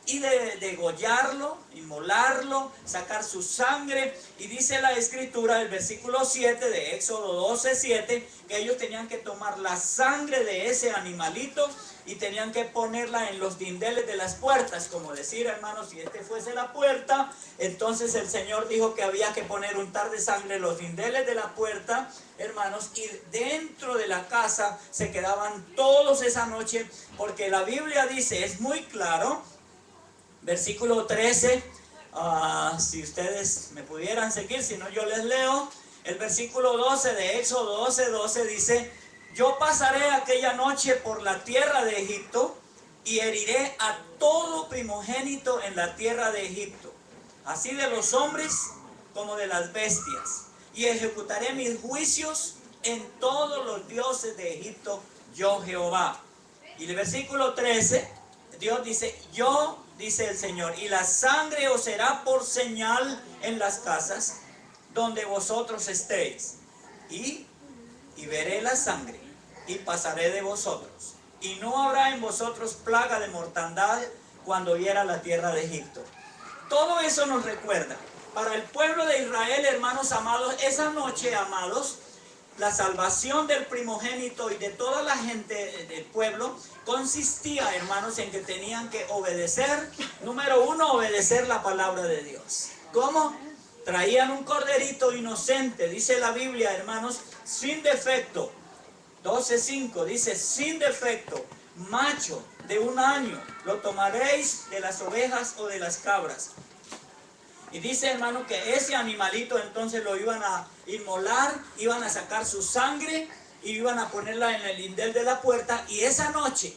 y de degollarlo, inmolarlo, sacar su sangre. Y dice la escritura, el versículo 7 de Éxodo 12:7, que ellos tenían que tomar la sangre de ese animalito y tenían que ponerla en los dindeles de las puertas, como decir, hermanos, si este fuese la puerta, entonces el Señor dijo que había que poner un tar de sangre en los dindeles de la puerta, hermanos, y dentro de la casa se quedaban todos esa noche, porque la Biblia dice, es muy claro, versículo 13, si ustedes me pudieran seguir, si no yo les leo, el versículo 12 de Éxodo 12:12 dice, yo pasaré aquella noche por la tierra de Egipto y heriré a todo primogénito en la tierra de Egipto, así de los hombres como de las bestias, y ejecutaré mis juicios en todos los dioses de Egipto, yo Jehová. Y el versículo 13, Dios dice, yo, dice el Señor, y la sangre os será por señal en las casas donde vosotros estéis, y veré la sangre, y pasaré de vosotros, y no habrá en vosotros plaga de mortandad cuando hiera la tierra de Egipto. Todo eso nos recuerda, para el pueblo de Israel, hermanos amados, esa noche, amados, la salvación del primogénito y de toda la gente del pueblo consistía, hermanos, en que tenían que obedecer, número uno, obedecer la palabra de Dios. ¿Cómo? Traían un corderito inocente, dice la Biblia, hermanos, sin defecto. 12:5 dice, sin defecto, macho de 1 año, lo tomaréis de las ovejas o de las cabras. Y dice, hermano, que ese animalito entonces lo iban a inmolar, iban a sacar su sangre y iban a ponerla en el lindel de la puerta. Y esa noche,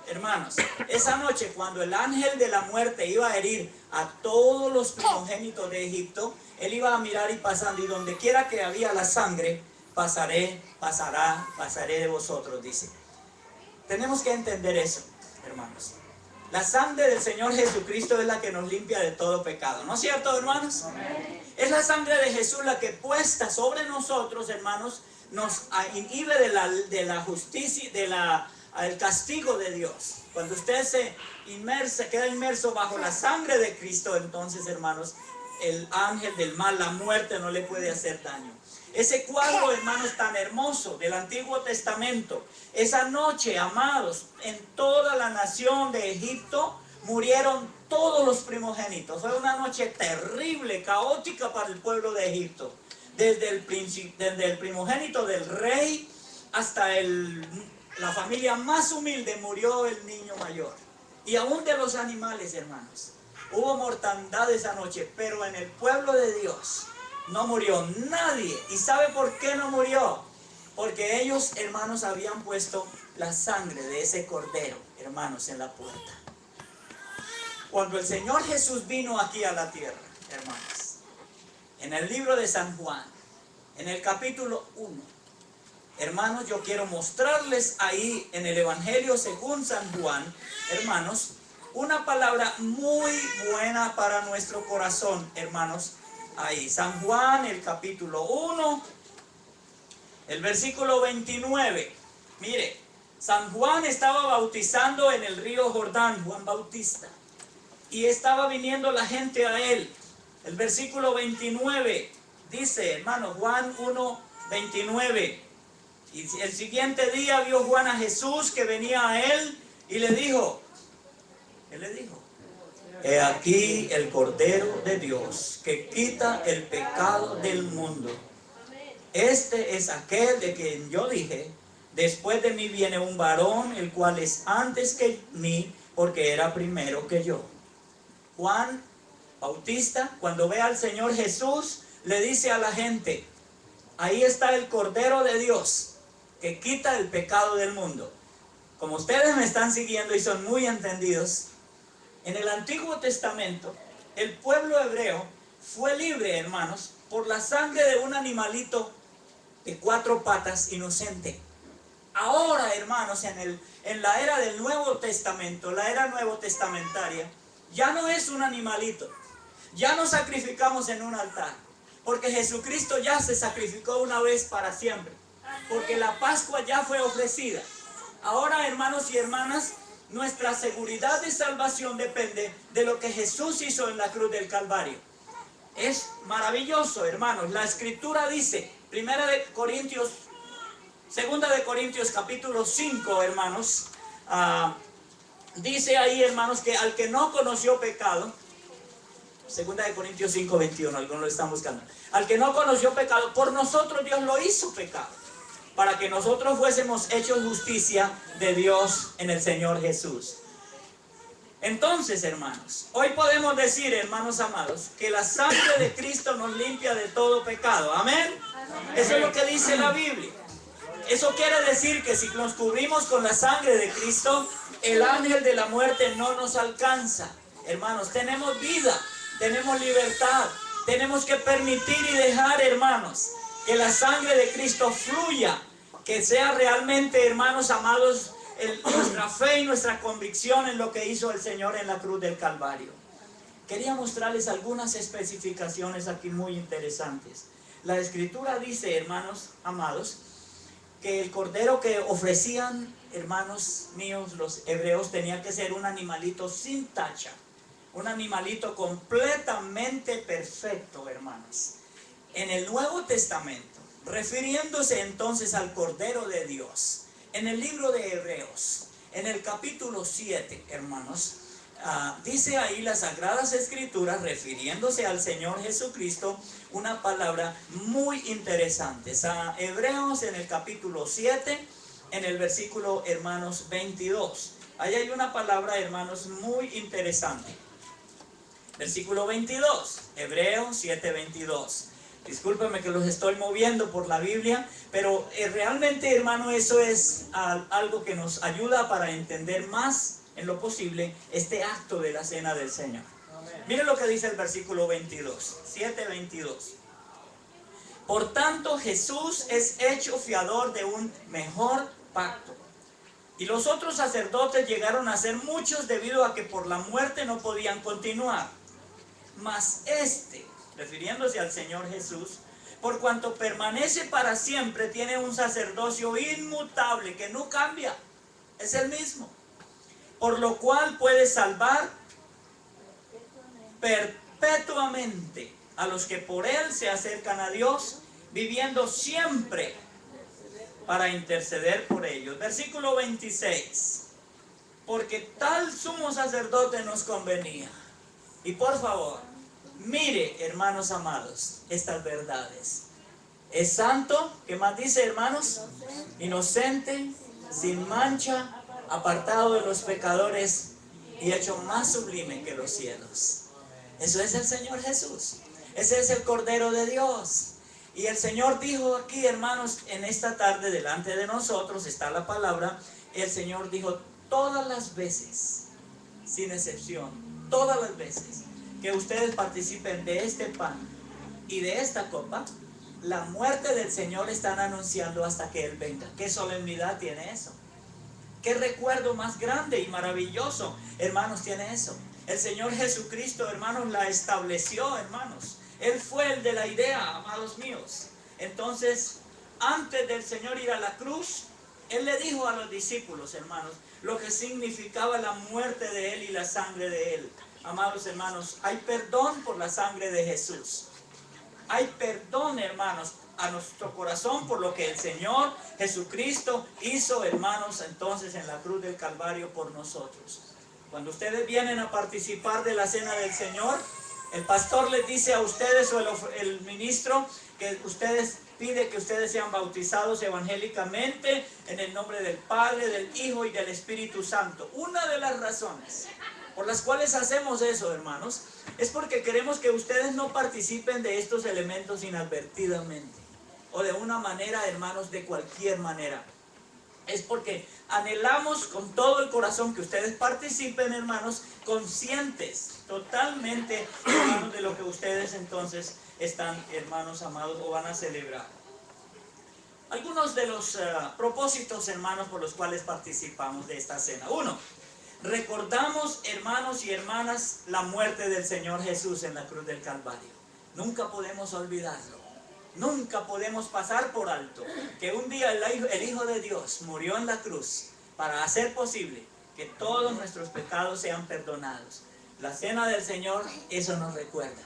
hermanos, esa noche cuando el ángel de la muerte iba a herir a todos los primogénitos de Egipto, él iba a mirar y pasando, y donde quiera que había la sangre, pasaré de vosotros, dice. Tenemos que entender eso, hermanos. La sangre del Señor Jesucristo es la que nos limpia de todo pecado, ¿no es cierto, hermanos? Amén. Es la sangre de Jesús la que puesta sobre nosotros, hermanos, nos inhibe de la justicia, del castigo de Dios. Cuando usted queda inmerso bajo la sangre de Cristo, entonces, hermanos, el ángel del mal, la muerte, no le puede hacer daño. Ese cuadro, hermanos, tan hermoso del Antiguo Testamento, esa noche, amados, en toda la nación de Egipto murieron todos los primogénitos. Fue una noche terrible, caótica para el pueblo de Egipto. Desde el primogénito del rey hasta la familia más humilde murió el niño mayor. Y aún de los animales, hermanos. Hubo mortandad esa noche, pero en el pueblo de Dios no murió nadie. ¿Y sabe por qué no murió? Porque ellos, hermanos, habían puesto la sangre de ese cordero, hermanos, en la puerta. Cuando el Señor Jesús vino aquí a la tierra, hermanos, en el libro de San Juan, en el capítulo 1, hermanos, yo quiero mostrarles ahí en el Evangelio según San Juan, hermanos, una palabra muy buena para nuestro corazón, hermanos. Ahí, San Juan, el capítulo 1, el versículo 29. Mire, San Juan estaba bautizando en el río Jordán, Juan Bautista, y estaba viniendo la gente a él. El versículo 29 dice, hermano, Juan 1, 29. Y el siguiente día vio Juan a Jesús que venía a él y le dijo, él le dijo, he aquí el Cordero de Dios que quita el pecado del mundo. Este es aquel de quien yo dije, después de mí viene un varón, el cual es antes que mí, porque era primero que yo. Juan Bautista, cuando ve al Señor Jesús, le dice a la gente, ahí está el Cordero de Dios que quita el pecado del mundo. Como ustedes me están siguiendo y son muy entendidos, en el Antiguo Testamento, el pueblo hebreo fue libre, hermanos, por la sangre de un animalito de 4 patas inocente. Ahora, hermanos, en la era del Nuevo Testamento, la era nuevo testamentaria, ya no es un animalito. Ya no sacrificamos en un altar, porque Jesucristo ya se sacrificó una vez para siempre, porque la Pascua ya fue ofrecida. Ahora, hermanos y hermanas, nuestra seguridad de salvación depende de lo que Jesús hizo en la cruz del Calvario. Es maravilloso, hermanos. La Escritura dice, 2 de Corintios capítulo 5, hermanos, dice ahí, hermanos, que al que no conoció pecado, 2 de Corintios 5, 21, algunos lo están buscando. Al que no conoció pecado, por nosotros Dios lo hizo pecado, para que nosotros fuésemos hechos justicia de Dios en el Señor Jesús. Entonces, hermanos, hoy podemos decir, hermanos amados, que la sangre de Cristo nos limpia de todo pecado. ¿Amén? Eso es lo que dice la Biblia. Eso quiere decir que si nos cubrimos con la sangre de Cristo, el ángel de la muerte no nos alcanza. Hermanos, tenemos vida, tenemos libertad. Tenemos que permitir y dejar, hermanos, que la sangre de Cristo fluya, que sea realmente, hermanos amados, nuestra fe y nuestra convicción en lo que hizo el Señor en la cruz del Calvario. Quería mostrarles algunas especificaciones aquí muy interesantes. La Escritura dice, hermanos amados, que el cordero que ofrecían, hermanos míos, los hebreos, tenía que ser un animalito sin tacha. Un animalito completamente perfecto, hermanos. En el Nuevo Testamento, refiriéndose entonces al Cordero de Dios, en el libro de Hebreos, en el capítulo 7, hermanos, dice ahí las Sagradas Escrituras, refiriéndose al Señor Jesucristo, una palabra muy interesante. Hebreos en el capítulo 7, en el versículo, hermanos, 22. Ahí hay una palabra, hermanos, muy interesante. Versículo 22, Hebreos 7, 22. Discúlpenme que los estoy moviendo por la Biblia, pero realmente, hermano, eso es algo que nos ayuda para entender más en lo posible este acto de la cena del Señor. Miren lo que dice el versículo 22, 7, 22. Por tanto, Jesús es hecho fiador de un mejor pacto. Y los otros sacerdotes llegaron a ser muchos debido a que por la muerte no podían continuar. Mas este, refiriéndose al Señor Jesús, por cuanto permanece para siempre, tiene un sacerdocio inmutable que no cambia, es el mismo, por lo cual puede salvar perpetuamente a los que por él se acercan a Dios, viviendo siempre para interceder por ellos. Versículo 26, porque tal sumo sacerdote nos convenía. Y por favor, mire, hermanos amados, estas verdades. Es santo, ¿qué más dice, hermanos? Inocente, sin mancha, apartado de los pecadores y hecho más sublime que los cielos. Eso es el Señor Jesús. Ese es el Cordero de Dios. Y el Señor dijo aquí, hermanos, en esta tarde delante de nosotros está la palabra. El Señor dijo todas las veces, sin excepción, todas las veces que ustedes participen de este pan y de esta copa, la muerte del Señor están anunciando hasta que Él venga. ¿Qué solemnidad tiene eso? ¿Qué recuerdo más grande y maravilloso, hermanos, tiene eso? El Señor Jesucristo, hermanos, la estableció, hermanos. Él fue el de la idea, amados míos. Entonces, antes del Señor ir a la cruz, Él le dijo a los discípulos, hermanos, lo que significaba la muerte de Él y la sangre de Él. Amados hermanos, hay perdón por la sangre de Jesús. Hay perdón, hermanos, a nuestro corazón por lo que el Señor Jesucristo hizo, hermanos, entonces en la cruz del Calvario por nosotros. Cuando ustedes vienen a participar de la cena del Señor, el pastor les dice a ustedes o el ministro que ustedes pide que ustedes sean bautizados evangélicamente en el nombre del Padre, del Hijo y del Espíritu Santo. Una de las razones por las cuales hacemos eso, hermanos, es porque queremos que ustedes no participen de estos elementos inadvertidamente o de una manera, hermanos, de cualquier manera. Es porque anhelamos con todo el corazón que ustedes participen, hermanos, conscientes totalmente, hermanos, de lo que ustedes entonces están, hermanos amados, o van a celebrar. Algunos de los propósitos, hermanos, por los cuales participamos de esta cena. Uno, recordamos, hermanos y hermanas, la muerte del Señor Jesús en la cruz del Calvario. Nunca podemos olvidarlo. Nunca podemos pasar por alto que un día el Hijo de Dios murió en la cruz para hacer posible que todos nuestros pecados sean perdonados. La cena del Señor, eso nos recuerda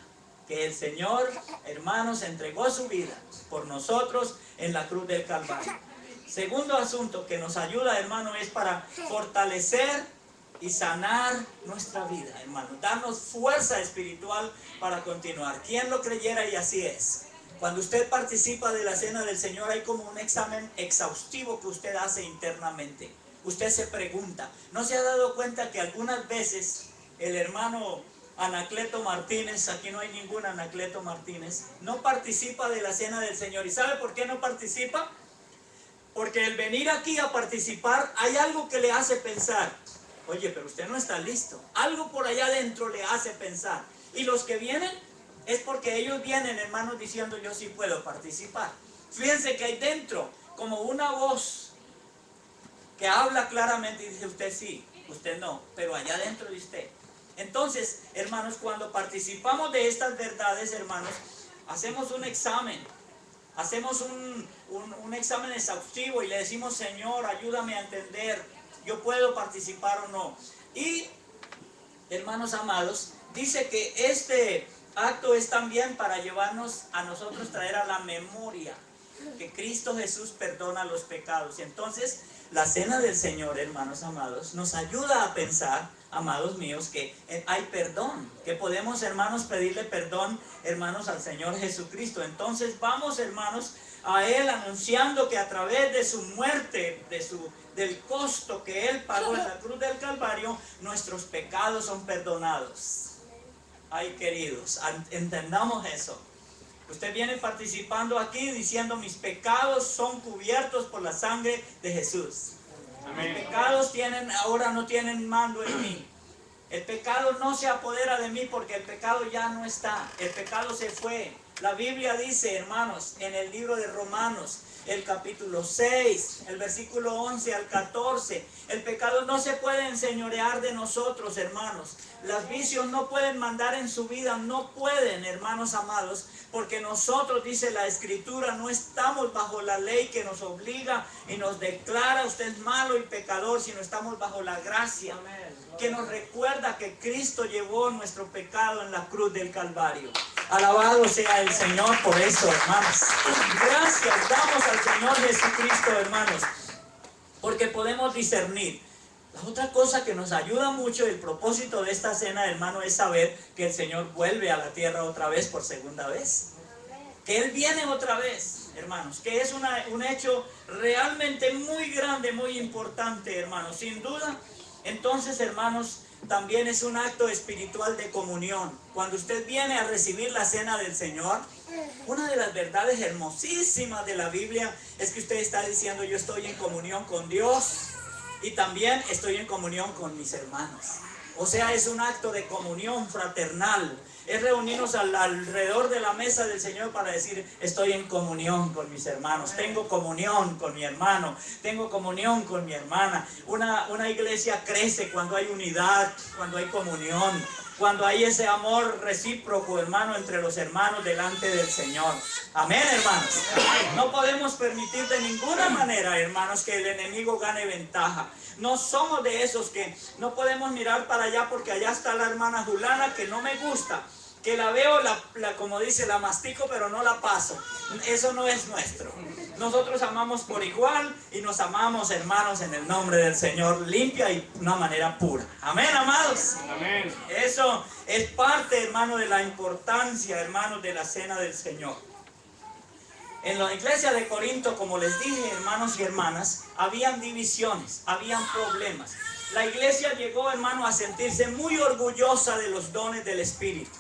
que el Señor, hermanos, entregó su vida por nosotros en la cruz del Calvario. Segundo asunto que nos ayuda, hermano, es para fortalecer y sanar nuestra vida, hermano. Darnos fuerza espiritual para continuar. ¿Quién lo creyera? Y así es. Cuando usted participa de la cena del Señor, hay como un examen exhaustivo que usted hace internamente. Usted se pregunta, ¿no se ha dado cuenta que algunas veces el hermano Anacleto Martínez, aquí no hay ningún Anacleto Martínez, no participa de la cena del Señor? ¿Y sabe por qué no participa? Porque el venir aquí a participar, hay algo que le hace pensar, oye, pero usted no está listo. Algo por allá adentro le hace pensar. Y los que vienen, es porque ellos vienen, hermanos, diciendo, yo sí puedo participar. Fíjense que hay dentro como una voz que habla claramente y dice, usted sí, usted no, pero allá adentro de usted. Entonces, hermanos, cuando participamos de estas verdades, hermanos, hacemos un examen. Hacemos un examen exhaustivo y le decimos, Señor, ayúdame a entender, yo puedo participar o no. Y, hermanos amados, dice que este acto es también para llevarnos a nosotros, traer a la memoria que Cristo Jesús perdona los pecados. Y entonces, la cena del Señor, hermanos amados, nos ayuda a pensar, amados míos, que hay perdón, que podemos, hermanos, pedirle perdón, hermanos, al Señor Jesucristo. Entonces vamos, hermanos, a Él anunciando que a través de su muerte, del costo que Él pagó en la cruz del Calvario, nuestros pecados son perdonados. Ay, queridos, entendamos eso. Usted viene participando aquí diciendo, mis pecados son cubiertos por la sangre de Jesús. Amén. Mis pecados ahora no tienen mando en mí. El pecado no se apodera de mí porque el pecado ya no está. El pecado se fue. La Biblia dice, hermanos, en el libro de Romanos, el capítulo 6, el versículo 11 al 14, el pecado no se puede enseñorear de nosotros, hermanos. Los vicios no pueden mandar en su vida, no pueden, hermanos amados, porque nosotros, dice la Escritura, no estamos bajo la ley que nos obliga y nos declara usted es malo y pecador, sino estamos bajo la gracia que nos recuerda que Cristo llevó nuestro pecado en la cruz del Calvario. Alabado sea el Señor por eso, hermanos. Gracias damos al Señor Jesucristo, hermanos, porque podemos discernir. La otra cosa que nos ayuda mucho, el propósito de esta cena, hermano, es saber que el Señor vuelve a la tierra otra vez por segunda vez. Que Él viene otra vez, hermanos, que es un hecho realmente muy grande, muy importante, hermanos, sin duda. Entonces, hermanos, también es un acto espiritual de comunión. Cuando usted viene a recibir la cena del Señor, una de las verdades hermosísimas de la Biblia es que usted está diciendo, yo estoy en comunión con Dios y también estoy en comunión con mis hermanos. O sea, es un acto de comunión fraternal. Es reunirnos alrededor de la mesa del Señor para decir, estoy en comunión con mis hermanos, tengo comunión con mi hermano, tengo comunión con mi hermana. Una iglesia crece cuando hay unidad, cuando hay comunión, cuando hay ese amor recíproco, hermano, entre los hermanos delante del Señor. Amén, hermanos. No podemos permitir de ninguna manera, hermanos, que el enemigo gane ventaja. No somos de esos que no podemos mirar para allá porque allá está la hermana Julana que no me gusta, que la veo, como dice, la mastico pero no la paso. Eso no es nuestro. Nosotros amamos por igual y nos amamos, hermanos, en el nombre del Señor, limpia y de una manera pura. Amén, amados. Amén. Eso es parte, hermano, de la importancia, hermanos, de la cena del Señor. En la iglesia de Corinto, como les dije, hermanos y hermanas, habían divisiones, habían problemas. La iglesia llegó, hermano, a sentirse muy orgullosa de los dones del Espíritu.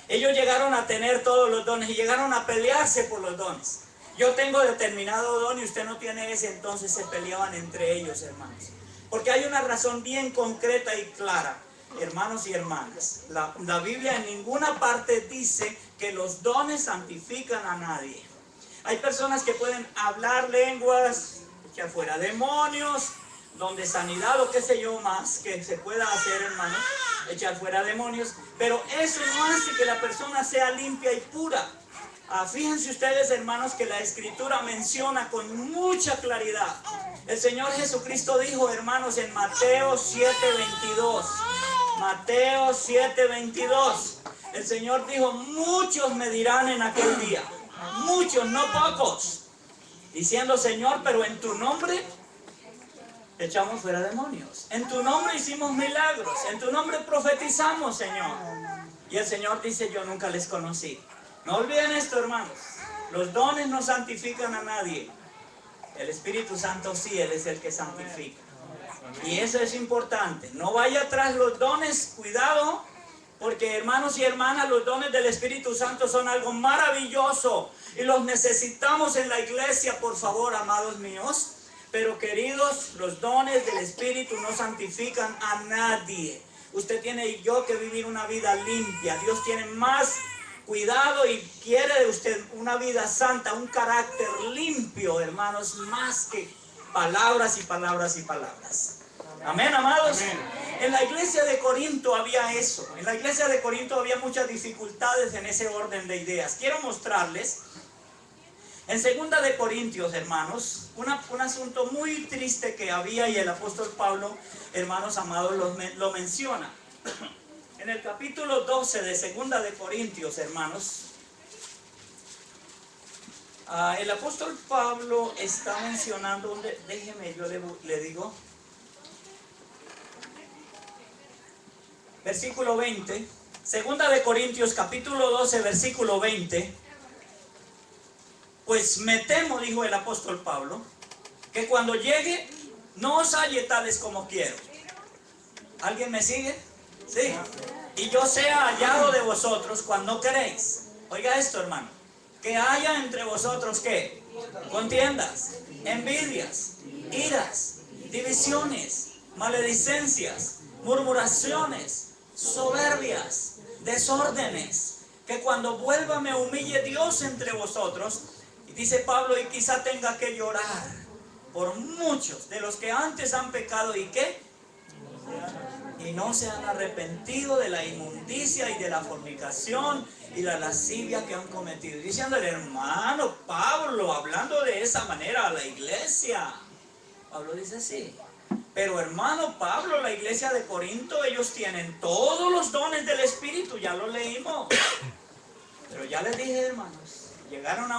Ellos llegaron a tener todos los dones y llegaron a pelearse por los dones. Yo tengo determinado don y usted no tiene ese, entonces se peleaban entre ellos, hermanos. Porque hay una razón bien concreta y clara, hermanos y hermanas. La Biblia en ninguna parte dice que los dones santifican a nadie. Hay personas que pueden hablar lenguas, echar fuera demonios, don de sanidad o qué sé yo más que se pueda hacer, hermanos, echar fuera demonios, pero eso no hace que la persona sea limpia y pura. Fíjense ustedes, hermanos, que la Escritura menciona con mucha claridad. El Señor Jesucristo dijo, hermanos, en Mateo 7:22. Mateo 7:22. El Señor dijo, muchos me dirán en aquel día. Muchos, no pocos. Diciendo, Señor, pero en tu nombre echamos fuera demonios. En tu nombre hicimos milagros. En tu nombre profetizamos, Señor. Y el Señor dice, yo nunca les conocí. No olviden esto, hermanos. Los dones no santifican a nadie. El Espíritu Santo sí, Él es el que santifica. Y eso es importante. No vaya atrás los dones, cuidado. Porque, hermanos y hermanas, los dones del Espíritu Santo son algo maravilloso. Y los necesitamos en la iglesia, por favor, amados míos. Pero, queridos, los dones del Espíritu no santifican a nadie. Usted tiene y yo que vivir una vida limpia. Dios tiene más cuidado y quiere de usted una vida santa, un carácter limpio, hermanos, más que palabras y palabras y palabras. Amén, amados. Amén. En la iglesia de Corinto había eso. En la iglesia de Corinto había muchas dificultades en ese orden de ideas. Quiero mostrarles en 2 de Corintios, hermanos, un asunto muy triste que había y el apóstol Pablo, hermanos amados, lo menciona. En el capítulo 12 de 2 de Corintios, hermanos, el apóstol Pablo está mencionando, déjeme, yo le digo, versículo 20, 2 de Corintios, capítulo 12, versículo 20, pues me temo, dijo el apóstol Pablo, que cuando llegue no os halle tales como quiero. ¿Alguien me sigue? Sí. Y yo sea hallado de vosotros cuando queréis. Oiga esto, hermano. Que haya entre vosotros, ¿qué? Contiendas, envidias, iras, divisiones, maledicencias, murmuraciones, soberbias, desórdenes. Que cuando vuelva me humille Dios entre vosotros. Y dice Pablo, y quizá tenga que llorar por muchos de los que antes han pecado y ¿qué? Y no se han arrepentido de la inmundicia y de la fornicación y la lascivia que han cometido. Diciendo el hermano Pablo, hablando de esa manera a la iglesia. Pablo dice sí. Pero hermano Pablo, la iglesia de Corinto, ellos tienen todos los dones del Espíritu, ya lo leímos. Pero ya les dije, hermanos, llegaron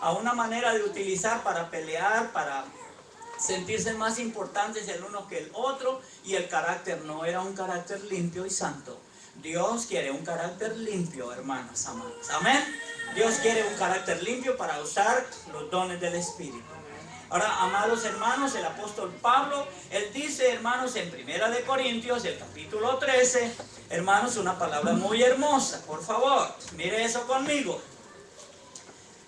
a una manera de utilizar para pelear, para sentirse más importantes el uno que el otro, y el carácter no era un carácter limpio y santo. Dios quiere un carácter limpio, hermanos amados. Amén. Dios quiere un carácter limpio para usar los dones del Espíritu. Ahora, amados hermanos, el apóstol Pablo, él dice, hermanos, en 1 de Corintios, el capítulo 13, hermanos, una palabra muy hermosa, por favor, mire eso conmigo.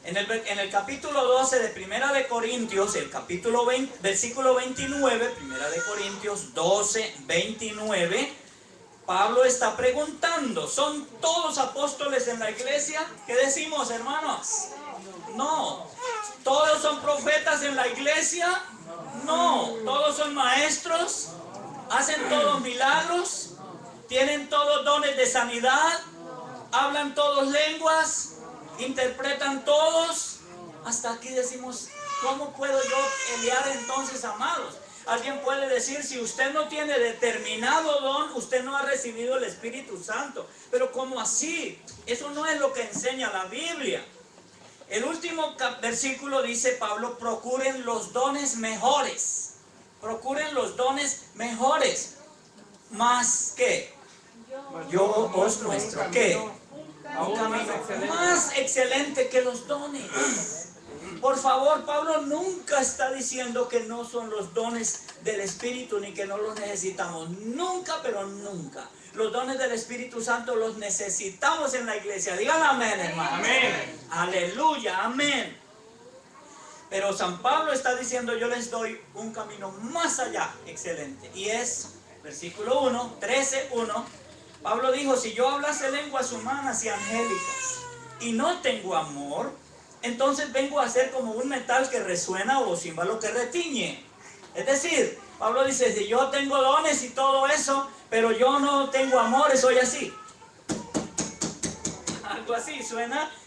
En el capítulo 12 de 1 de Corintios, el capítulo 20, versículo 29, 1 de Corintios 12, 29, Pablo está preguntando, ¿son todos apóstoles en la iglesia? ¿Qué decimos, hermanos? No. ¿Todos son profetas en la iglesia? No. ¿Todos son maestros? ¿Hacen todos milagros? ¿Tienen todos dones de sanidad? ¿Hablan todos lenguas? ¿Interpretan todos? Hasta aquí decimos, ¿cómo puedo yo pelear entonces, amados? Alguien puede decir, si usted no tiene determinado don, usted no ha recibido el Espíritu Santo. Pero ¿cómo así? Eso no es lo que enseña la Biblia. El último versículo dice Pablo, procuren los dones mejores. Procuren los dones mejores. Más que yo os muestro que un camino más excelente que los dones. Por favor, Pablo nunca está diciendo que no son los dones del Espíritu ni que no los necesitamos. Nunca, pero nunca. Los dones del Espíritu Santo los necesitamos en la iglesia. Digan amén, hermano. Amén. Aleluya, amén. Pero San Pablo está diciendo, yo les doy un camino más allá, excelente. Y es, versículo 1, 13:1. Pablo dijo, si yo hablase lenguas humanas y angélicas y no tengo amor, entonces vengo a ser como un metal que resuena o címbalo que retiñe. Es decir, Pablo dice, si yo tengo dones y todo eso, pero yo no tengo amor, soy así.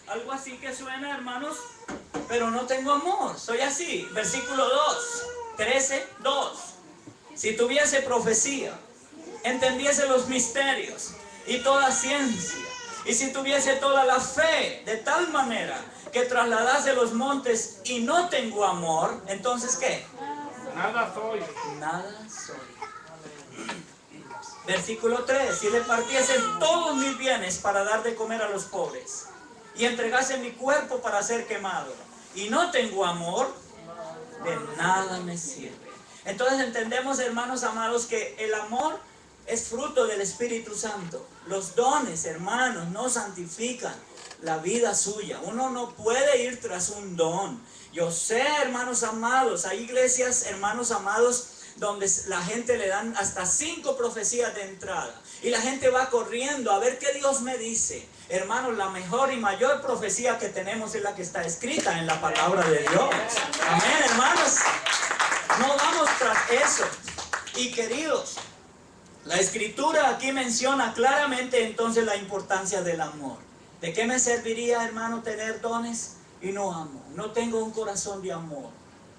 algo así que suena, hermanos, pero no tengo amor, soy así. Versículo 2, 13, 2. Si tuviese profecía, entendiese los misterios y toda ciencia, y si tuviese toda la fe, de tal manera que trasladase los montes y no tengo amor, entonces ¿qué? Nada soy. Nada soy. Versículo 3, si repartiese todos mis bienes para dar de comer a los pobres, y entregase mi cuerpo para ser quemado, y no tengo amor, de nada me sirve. Entonces entendemos, hermanos amados, que el amor es fruto del Espíritu Santo. Los dones, hermanos, no santifican la vida suya. Uno no puede ir tras un don. Yo sé, hermanos amados, hay iglesias, hermanos amados, donde la gente le dan hasta 5 profecías de entrada. Y la gente va corriendo a ver qué Dios me dice. Hermanos, la mejor y mayor profecía que tenemos es la que está escrita en la palabra de Dios. Amén, hermanos. No vamos tras eso. Y queridos, la escritura aquí menciona claramente entonces la importancia del amor. ¿De qué me serviría, hermano, tener dones y no amo? No tengo un corazón de amor.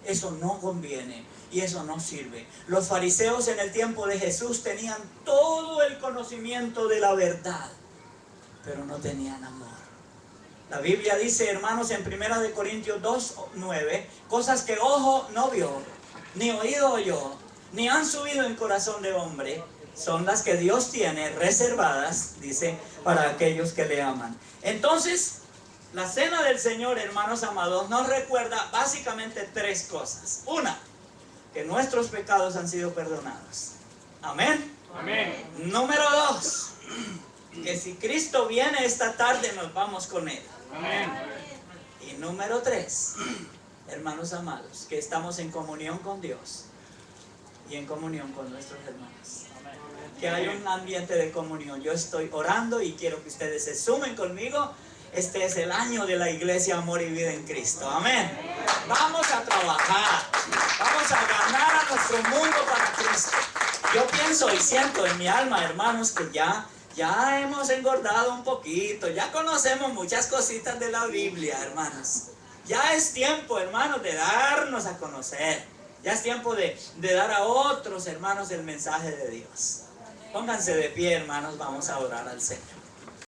Eso no conviene y eso no sirve. Los fariseos en el tiempo de Jesús tenían todo el conocimiento de la verdad, pero no tenían amor. La Biblia dice, hermanos, en 1 Corintios 2:9, cosas que ojo no vio, ni oído oyó, ni han subido en corazón de hombre, son las que Dios tiene reservadas, dice, para aquellos que le aman. Entonces, la cena del Señor, hermanos amados, nos recuerda básicamente 3 cosas. Una, que nuestros pecados han sido perdonados. Amén. Amén. Número 2, que si Cristo viene esta tarde, nos vamos con Él. Amén. Y número 3, hermanos amados, que estamos en comunión con Dios y en comunión con nuestros hermanos. Que hay un ambiente de comunión. Yo estoy orando y quiero que ustedes se sumen conmigo. Este es el año de la iglesia Amor y Vida en Cristo. Amén. Vamos a trabajar. Vamos a ganar a nuestro mundo para Cristo. Yo pienso y siento en mi alma, hermanos, que ya hemos engordado un poquito. Ya conocemos muchas cositas de la Biblia, hermanos. Ya es tiempo, hermanos, de darnos a conocer. Ya es tiempo de dar a otros hermanos el mensaje de Dios. Pónganse de pie, hermanos, vamos a orar al Señor.